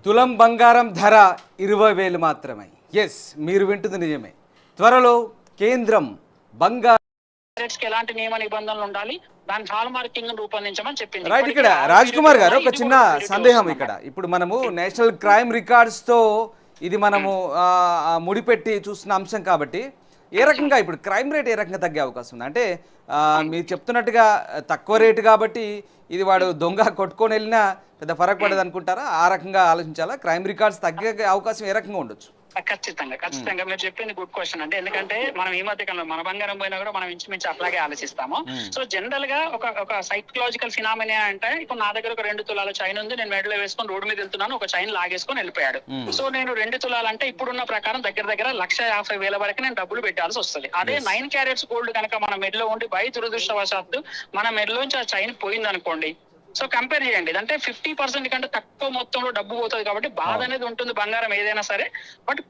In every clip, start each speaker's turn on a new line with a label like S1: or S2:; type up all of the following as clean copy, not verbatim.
S1: తులం బంగారం ధర 20,000 మాత్రమే. ఎస్, మీరు వింటుంది నిజమే. త్వరలో కేంద్రం బంగారం
S2: ఎలాంటి నియమ నిబంధనలు ఉండాలి, దాని హాల్ మార్కింగ్ రూపొందించమని చెప్పింది.
S1: రైట్. ఇక్కడ రాజ్ కుమార్ గారు ఒక చిన్న సందేహం. ఇక్కడ ఇప్పుడు మనము నేషనల్ క్రైమ్ రికార్డ్స్తో ఇది మనము ముడిపెట్టి చూస్తున్న అంశం కాబట్టి ఏ రకంగా ఇప్పుడు క్రైమ్ రేట్ ఏ రకంగా తగ్గే అవకాశం ఉంది? అంటే మీరు చెప్తున్నట్టుగా తక్కువ రేటు కాబట్టి ఇది వాడు దొంగ కొట్టుకొని వెళ్ళినా పెద్ద ఫరక్ పడదు అనుకుంటారా? ఆ రకంగా ఆలోచించాలా? క్రైమ్ రికార్డ్స్ తగ్గే అవకాశం ఏ రకంగా ఉండొచ్చు?
S2: ఖచ్చితంగా మీరు చెప్పింది గుడ్ క్వశ్చన్ అండి. ఎందుకంటే మనం ఈ మధ్య కాలంలో మన బంగారం పోయినా కూడా మనం ఇంచుమించు అట్లాగే ఆలోచిస్తాము. సో జనరల్ గా ఒక సైకలాజికల్ ఫినామినా అంటే, ఇప్పుడు నా దగ్గర ఒక 2 తులాల చైన్ ఉంది, నేను మెడలో వేసుకొని రోడ్డు మీద వెళ్తున్నాను, ఒక చైన్ లాగేసుకొని వెళ్ళిపోయాడు. సో నేను 2 తులాలంటే ఇప్పుడున్న ప్రకారం దగ్గర 1,50,000 వరకు నేను డబ్బులు పెట్టాల్సి వస్తుంది. అదే 9 క్యారెట్స్ గోల్డ్ కనుక మన మెడలో ఉండి దురదృష్టవశాత్తు మన మెడలోంచి ఆ చైన్ పోయింది అనుకోండి, సో కంపేర్ చేయండి, అంటే 50% కంటే తక్కువ మొత్తంలో డబ్బు పోతుంది. కాబట్టి బాధ అనేది ఉంటుంది బంగారం ఏదైనా సరే. బట్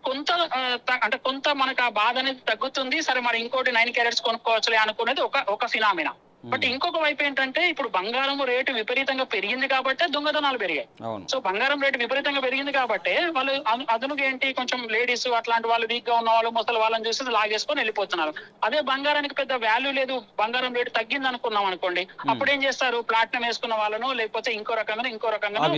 S2: కొంత మనకు ఆ బాధ అనేది తగ్గుతుంది. సరే మరి ఇంకోటి 9 క్యారెట్స్ కొనుక్కోవచ్చులే అనుకునేది ఒక ఫినామినా. బట్ ఇంకొక వైపు ఏంటంటే, ఇప్పుడు బంగారం రేటు విపరీతంగా పెరిగింది కాబట్టి దొంగతనాలు పెరిగాయి. సో బంగారం రేటు విపరీతంగా పెరిగింది కాబట్టి వాళ్ళు అదనుగా ఏంటి, కొంచెం లేడీస్ అట్లాంటి వాళ్ళు, వీక్ గా ఉన్న వాళ్ళు, ముసలి వాళ్ళని చూసి లాగేసుకొని వెళ్ళిపోతున్నారు. అదే బంగారానికి పెద్ద వాల్యూ లేదు, బంగారం రేటు తగ్గింది అనుకున్నాం అనుకోండి, అప్పుడు ఏం చేస్తారు, ప్లాటినం వేసుకున్న వాళ్ళను లేకపోతే ఇంకో రకంగా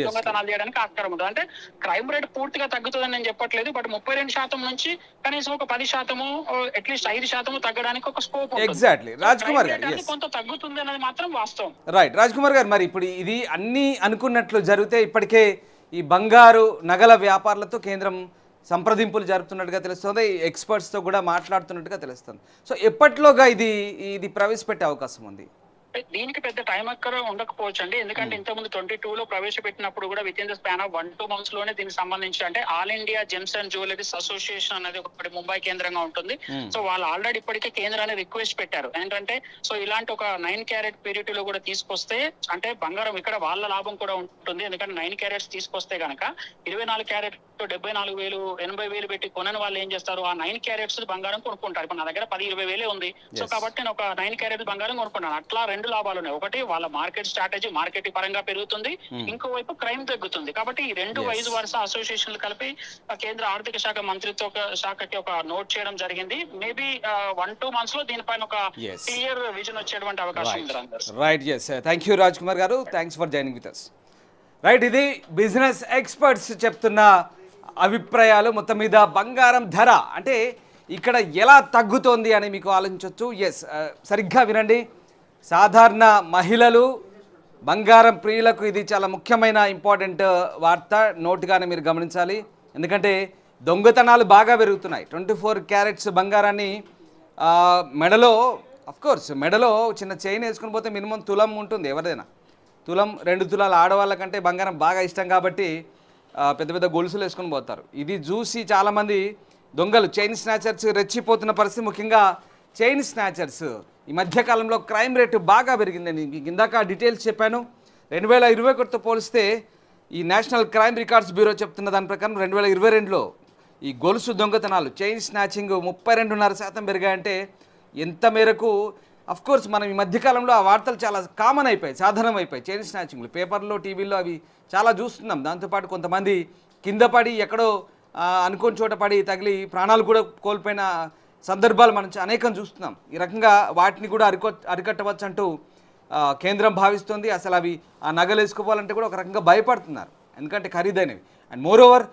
S2: దొంగతనాలు చేయడానికి ఆస్కారం ఉంటుంది. అంటే క్రైమ్ రేట్ పూర్తిగా తగ్గుతుందని నేను చెప్పట్లేదు, బట్ 32% నుంచి కనీసం ఒక 10%, అట్లీస్ట్ 5% తగ్గడానికి ఒక స్కోప్ ఉంటుంది. కొంత తగ్గుతుంది అనేది మాత్రం వాస్తవం.
S1: రైట్ రాజ్ కుమార్ గారు, మరి ఇప్పుడు ఇది అన్ని అనుకున్నట్లు జరిగితే ఇప్పటికే ఈ బంగారు నగల వ్యాపారులతో కేంద్రం సంప్రదింపులు జరుపుతున్నట్టుగా తెలుస్తుంది, ఎక్స్పర్ట్స్తో కూడా మాట్లాడుతున్నట్టుగా తెలుస్తుంది. సో ఎప్పట్లోగా ఇది ప్రవేశపెట్టే అవకాశం ఉంది?
S2: దీనికి పెద్ద టైం అక్కర ఉండకపోవచ్చు అండి. ఎందుకంటే ఇంతకుముందు 22లో ప్రవేశపెట్టినప్పుడు కూడా with in the span of 1-2 months లోనే దీనికి సంబంధించి, అంటే all India gems and jewelleries association అనేది ఒకటి ముంబై కేంద్రంగా ఉంటుంది. సో వాళ్ళు ఆల్రెడీ ఇప్పటికే కేంద్రాన్ని రిక్వెస్ట్ పెట్టారు ఏంటంటే, సో ఇలాంటి ఒక 9 క్యారెట్ ప్యూరిటీ లో కూడా తీసుకొస్తే, అంటే బంగారం ఇక్కడ వాళ్ళ లాభం కూడా ఉంటుంది. ఎందుకంటే 9 క్యారెట్స్ తీసుకొస్తే కనుక 24 క్యారెట్ 74,000 80,000 పెట్టి కొనని వాళ్ళు ఏం చేస్తారు, ఆ 9 క్యారెట్స్ బంగారం కొనుక్కుంటారు. ఇప్పుడు నా దగ్గర 10-20,000 ఉంది, సో కాబట్టి నేను ఒక 9 క్యారెట్ బంగారం కొనుక్కున్నాను. అట్లా 2 లాభాలు ఉన్నాయి. ఒకటి వాళ్ళ మార్కెట్ స్ట్రాటజీ, మార్కెట్ పరంగా పెరుగుతుంది, ఇంకోవైపు క్రైమ్ తగ్గుతుంది. కాబట్టి ఈ 2 వైజ్ వరుస అసోసియేషన్లు కలిపి కేంద్ర ఆర్థిక శాఖ మంత్రిత్వ శాఖకి ఒక నోట్ చేయడం జరిగింది. మేబీ 1-2 months లో దీనిపైన ఒక క్లియర్ విజన్ వచ్చేటువంటి అవకాశం ఉంది.
S1: Right, yes, thank you Raj Kumar garu, thanks for joining with us. Right, ఇది బిజినెస్ ఎక్స్పర్ట్స్ చెప్తున్న అభిప్రాయాలు. మొత్తం మీద బంగారం ధర అంటే ఇక్కడ ఎలా తగ్గుతోంది అని మీకు ఆలోచించవచ్చు. ఎస్, సరిగ్గా వినండి. సాధారణ మహిళలు, బంగారం ప్రియులకు ఇది చాలా ముఖ్యమైన ఇంపార్టెంట్ వార్త, నోటుగానే మీరు గమనించాలి. ఎందుకంటే దొంగతనాలు బాగా పెరుగుతున్నాయి. 24 క్యారెట్స్ బంగారాన్ని మెడలో, అఫ్కోర్స్ మెడలో చిన్న చైన్ వేసుకుని పోతే మినిమం తులం ఉంటుంది ఎవరిదైనా. తులం 2 తులాలు ఆడవాళ్ళకంటే బంగారం బాగా ఇష్టం కాబట్టి పెద్ద పెద్ద గొలుసులు వేసుకొని పోతారు. ఇది చూసి చాలామంది దొంగలు, చైన్ స్నాచర్స్ రెచ్చిపోతున్న పరిస్థితి. ముఖ్యంగా చైన్ స్నాచర్స్ ఈ మధ్యకాలంలో క్రైమ్ రేటు బాగా పెరిగిందని మీకు ఇందాక డీటెయిల్స్ చెప్పాను. 2021తో పోలిస్తే ఈ నేషనల్ క్రైమ్ రికార్డ్స్ బ్యూరో చెప్తున్న దాని ప్రకారం 2022లో ఈ గొలుసు దొంగతనాలు, చైన్ స్నాచింగ్ 32.5% పెరిగాయంటే ఎంత మేరకు? అఫ్కోర్స్ మనం ఈ మధ్యకాలంలో ఆ వార్తలు చాలా కామన్ అయిపోయాయి, సాధారణం అయిపోయాయి. చైన్ స్నాచింగ్లు పేపర్లో, టీవీల్లో అవి చాలా చూస్తున్నాం. దాంతోపాటు కొంతమంది కింద పడి ఎక్కడో అనుకోని చోట పడి తగిలి ప్రాణాలు కూడా కోల్పోయిన సందర్భాలు మనం అనేకం చూస్తున్నాం. ఈ రకంగా వాటిని కూడా అరికట్టవచ్చు అంటూ కేంద్రం భావిస్తుంది. అసలు అవి ఆ నగలు వేసుకోవాలంటే కూడా ఒక రకంగా భయపడుతున్నారు, ఎందుకంటే ఖరీదైనవి. అండ్ మోర్ ఓవర్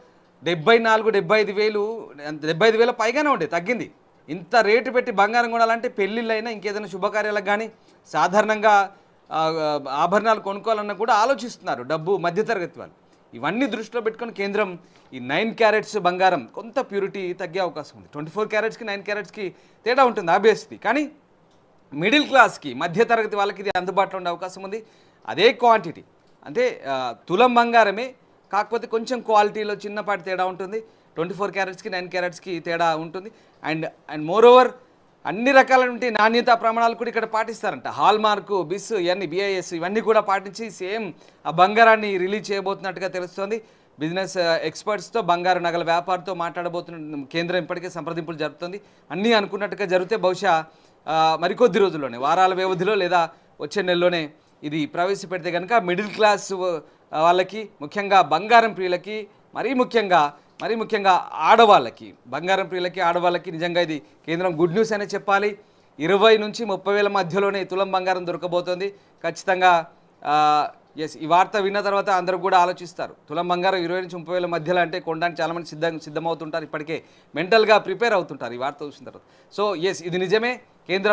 S1: 74-75,000 పైగానే ఉండే, తగ్గింది. ఇంత రేటు పెట్టి బంగారం కొనాలంటే పెళ్ళిళ్ళైనా ఇంకేదైనా శుభకార్యాలకు కానీ సాధారణంగా ఆభరణాలు కొనుక్కోవాలన్నా కూడా ఆలోచిస్తున్నారు డబ్బు మధ్యతరగతి వాళ్ళు. ఇవన్నీ దృష్టిలో పెట్టుకొని కేంద్రం ఈ 9 క్యారెట్స్ బంగారం కొంత ప్యూరిటీ తగ్గే అవకాశం ఉంది. 24 క్యారెట్స్కి 9 క్యారెట్స్కి తేడా ఉంటుంది ఆబ్వియస్లీ, కానీ మిడిల్ క్లాస్కి, మధ్యతరగతి వాళ్ళకి ఇది అందుబాటులో ఉండే అవకాశం ఉంది. అదే క్వాంటిటీ, అంటే తులం బంగారమే, కాకపోతే కొంచెం క్వాలిటీలో చిన్నపాటి తేడా ఉంటుంది. 24 క్యారెట్స్కి 9 క్యారెట్స్కి తేడా ఉంటుంది. అండ్ మోర్ ఓవర్ అన్ని రకాలైన నాణ్యతా ప్రమాణాలు కూడా ఇక్కడ పాటిస్తారంట. హాల్ మార్కు, బిస్, ఇవన్నీ BIS ఇవన్నీ కూడా పాటించి సేమ్ ఆ బంగారాన్ని రిలీజ్ చేయబోతున్నట్టుగా తెలుస్తోంది. బిజినెస్ ఎక్స్పర్ట్స్తో, బంగారు నగల వ్యాపారితో మాట్లాడబోతున్న కేంద్రం ఇప్పటికే సంప్రదింపులు జరుపుతుంది. అన్నీ అనుకున్నట్టుగా జరిగితే బహుశా మరికొద్ది రోజుల్లోనే, వారాల వ్యవధిలో లేదా వచ్చే నెలలోనే ఇది ప్రవేశపెడితే కనుక మిడిల్ క్లాస్ వాళ్ళకి, ముఖ్యంగా బంగారం ప్రియులకి మరీ ముఖ్యంగా ఆడవాళ్ళకి, బంగారం ప్రియులకి, ఆడవాళ్ళకి నిజంగా ఇది కేంద్రం గుడ్ న్యూస్ అనే చెప్పాలి. 20 నుంచి 30 వేల మధ్యలోనే తులం బంగారం దొరకబోతోంది. ఖచ్చితంగా ఎస్, ఈ వార్త విన్న తర్వాత అందరూ కూడా ఆలోచిస్తారు. తులం బంగారం 20 నుంచి 30 వేల మధ్యలో అంటే కొనడానికి చాలామంది సిద్ధమవుతుంటారు. ఇప్పటికే మెంటల్గా ప్రిపేర్ అవుతుంటారు ఈ వార్త చూసిన తర్వాత. సో ఎస్, ఇది నిజమే. కేంద్ర